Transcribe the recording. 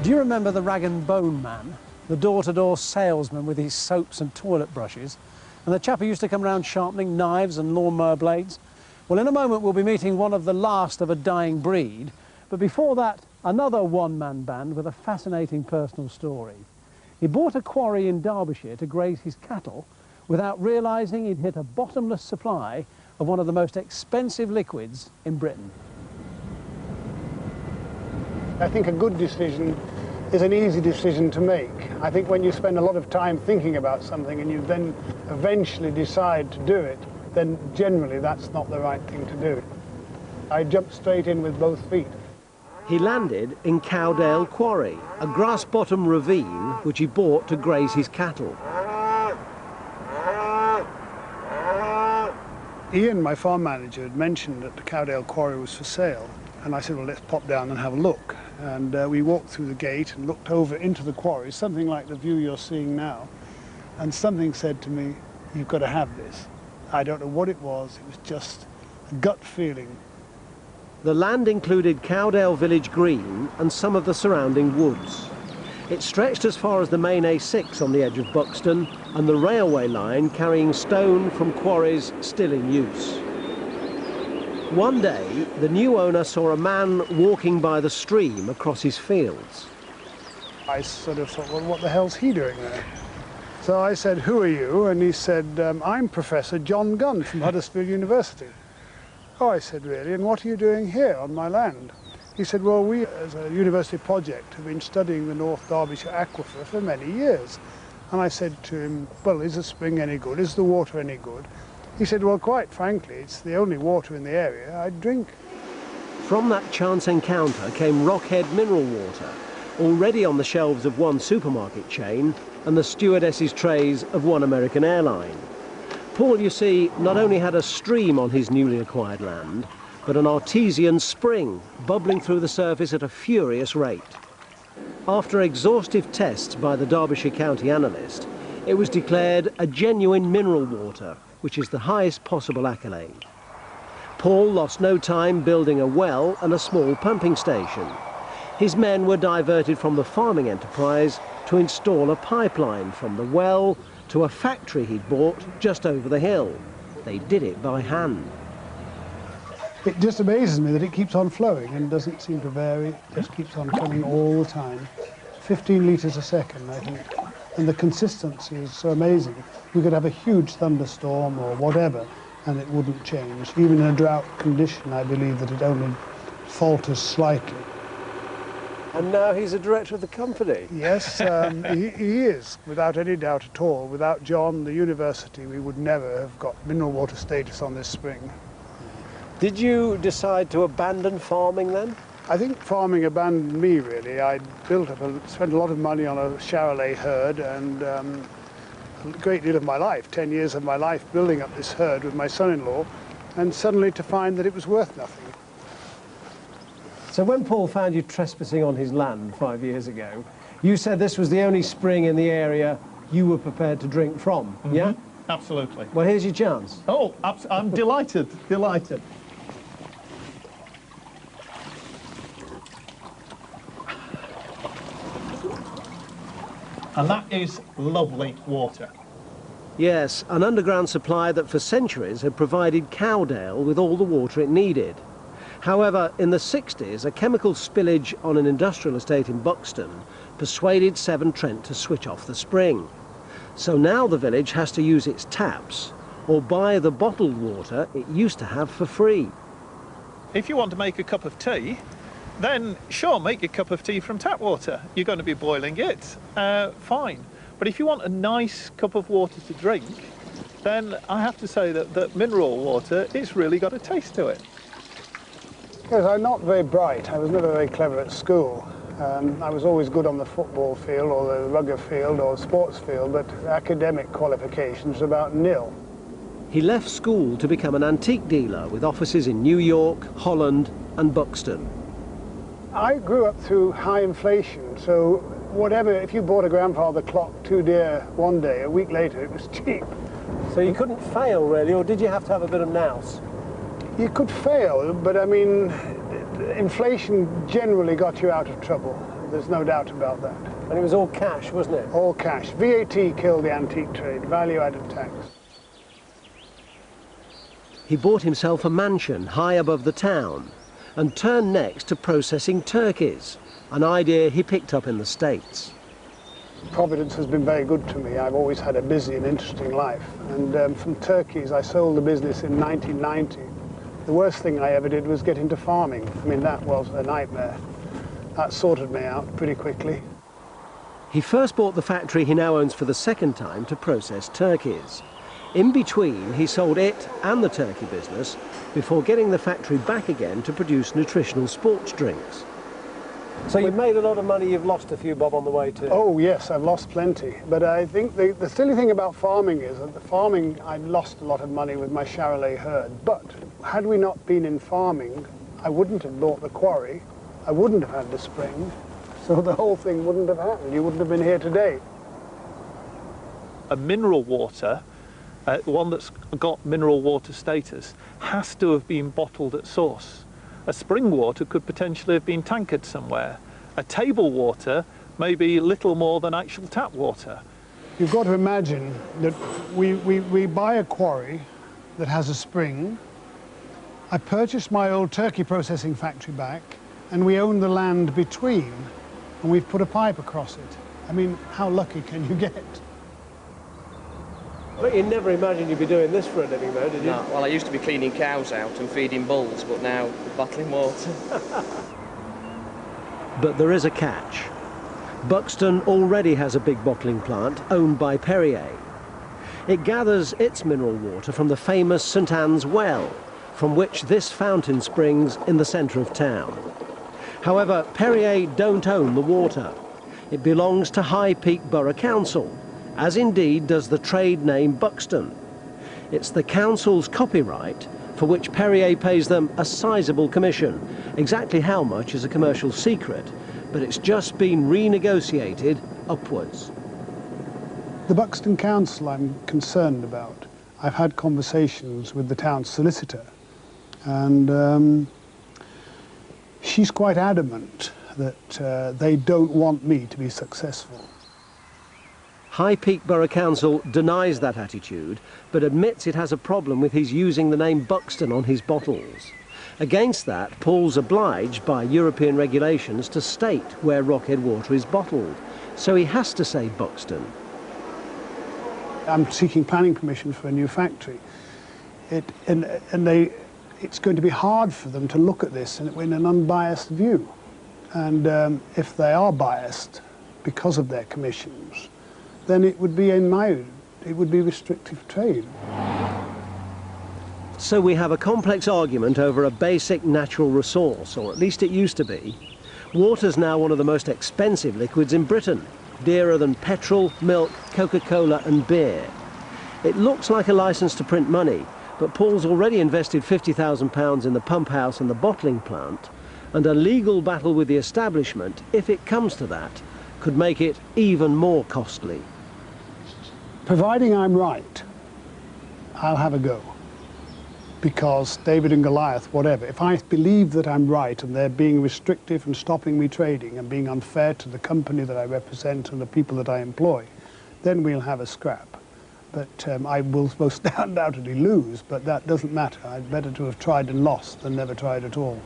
Do you remember the rag and bone man? The door-to-door salesman with his soaps and toilet brushes? And the chap who used to come around sharpening knives and lawnmower blades? Well, in a moment we'll be meeting one of the last of a dying breed. But before that, another one-man band with a fascinating personal story. He bought a quarry in Derbyshire to graze his cattle without realising he'd hit a bottomless supply of one of the most expensive liquids in Britain. I think a good decision is an easy decision to make. I think when you spend a lot of time thinking about something and you then eventually decide to do it, then generally that's not the right thing to do. I jumped straight in with both feet. He landed in Cowdale Quarry, a grass-bottom ravine which he bought to graze his cattle. Ian, my farm manager, had mentioned that the Cowdale Quarry was for sale, and I said, well, let's pop down and have a look. And we walked through the gate and looked over into the quarry, something like the view you're seeing now, and something said to me, you've got to have this. I don't know what it was just a gut feeling. The land included Cowdale Village Green and some of the surrounding woods. It stretched as far as the main A6 on the edge of Buxton and the railway line carrying stone from quarries still in use. One day, the new owner saw a man walking by the stream across his fields. I sort of thought, well, what the hell's he doing there? So I said, who are you? And he said, I'm Professor John Gunn from Huddersfield University. Oh, I said, really? And what are you doing here on my land? He said, well, we, as a university project, have been studying the North Derbyshire aquifer for many years. And I said to him, well, is the spring any good? Is the water any good? He said, well, quite frankly, it's the only water in the area I'd drink. From that chance encounter came Rockhead mineral water, already on the shelves of one supermarket chain and the stewardess's trays of one American airline. Paul, you see, not only had a stream on his newly acquired land, but an artesian spring bubbling through the surface at a furious rate. After exhaustive tests by the Derbyshire County analyst, it was declared a genuine mineral water, which is the highest possible accolade. Paul lost no time building a well and a small pumping station. His men were diverted from the farming enterprise to install a pipeline from the well to a factory he'd bought just over the hill. They did it by hand. It just amazes me that it keeps on flowing and doesn't seem to vary. It just keeps on coming all the time. 15 litres a second, I think. And the consistency is so amazing. We could have a huge thunderstorm or whatever, and it wouldn't change. Even in a drought condition, I believe that it only falters slightly. And now he's a director of the company. Yes, he is, without any doubt at all. Without John, the university, we would never have got mineral water status on this spring. Did you decide to abandon farming then? I think farming abandoned me, really. I spent a lot of money on a Charolais herd and a great deal of my life, 10 years of my life, building up this herd with my son-in-law, and suddenly to find that it was worth nothing. So when Paul found you trespassing on his land 5 years ago, you said this was the only spring in the area you were prepared to drink from, yeah? Absolutely. Well, here's your chance. Oh, I'm delighted, delighted. And that is lovely water. Yes, an underground supply that for centuries had provided Cowdale with all the water it needed. However, in the 60s, a chemical spillage on an industrial estate in Buxton persuaded Severn Trent to switch off the spring. So now the village has to use its taps or buy the bottled water it used to have for free. If you want to make a cup of tea, then sure, make a cup of tea from tap water. You're going to be boiling it, fine. But if you want a nice cup of water to drink, then I have to say that mineral water, it's really got a taste to it. Because I'm not very bright. I was never very clever at school. I was always good on the football field or the rugby field or sports field, but academic qualifications about nil. He left school to become an antique dealer with offices in New York, Holland and Buxton. I grew up through high inflation, so whatever, if you bought a grandfather clock too dear one day, a week later it was cheap. So you couldn't fail really, or did you have to have a bit of nous? You could fail, but I mean, inflation generally got you out of trouble. there's no doubt about that. And it was all cash, wasn't it? All cash. VAT killed the antique trade, value-added tax. He bought himself a mansion high above the town and turned next to processing turkeys, an idea he picked up in the States. Providence has been very good to me. I've always had a busy and interesting life. And from turkeys, I sold the business in 1990. The worst thing I ever did was get into farming. I mean, that was a nightmare. That sorted me out pretty quickly. He first bought the factory he now owns for the second time to process turkeys. In between, he sold it and the turkey business before getting the factory back again to produce nutritional sports drinks. So you've made a lot of money, you've lost a few bob on the way too. Oh yes, I've lost plenty. But I think the silly thing about farming is that the farming, I lost a lot of money with my Charolais herd. But had we not been in farming, I wouldn't have bought the quarry, I wouldn't have had the spring, so the whole thing wouldn't have happened. You wouldn't have been here today. A mineral water, one that's got mineral water status, has to have been bottled at source. A spring water could potentially have been tankered somewhere. A table water may be little more than actual tap water. You've got to imagine that we buy a quarry that has a spring. I purchased my old turkey processing factory back, and we own the land between, and we've put a pipe across it. I mean, how lucky can you get? But you never imagined you'd be doing this for a living, though, did you? No, well, I used to be cleaning cows out and feeding bulls, but now bottling water. But there is a catch. Buxton already has a big bottling plant owned by Perrier. It gathers its mineral water from the famous St Anne's Well, from which this fountain springs in the centre of town. However, Perrier don't own the water. It belongs to High Peak Borough Council, as indeed does the trade name Buxton. It's the council's copyright, for which Perrier pays them a sizable commission. Exactly how much is a commercial secret, but it's just been renegotiated upwards. The Buxton Council I'm concerned about. I've had conversations with the town solicitor, and she's quite adamant that they don't want me to be successful. High Peak Borough Council denies that attitude, but admits it has a problem with his using the name Buxton on his bottles. Against that, Paul's obliged by European regulations to state where Rockhead water is bottled, so he has to say Buxton. I'm seeking planning permission for a new factory. It's going to be hard for them to look at this in an unbiased view. And if they are biased because of their commissions, then it would be restrictive trade. So we have a complex argument over a basic natural resource, or at least it used to be. Water's now one of the most expensive liquids in Britain, dearer than petrol, milk, Coca-Cola and beer. It looks like a licence to print money, but Paul's already invested £50,000 in the pump house and the bottling plant, and a legal battle with the establishment, if it comes to that, could make it even more costly. Providing I'm right, I'll have a go. Because David and Goliath, whatever, if I believe that I'm right and they're being restrictive and stopping me trading and being unfair to the company that I represent and the people that I employ, then we'll have a scrap. But I will most undoubtedly lose, but that doesn't matter. I'd better to have tried and lost than never tried at all.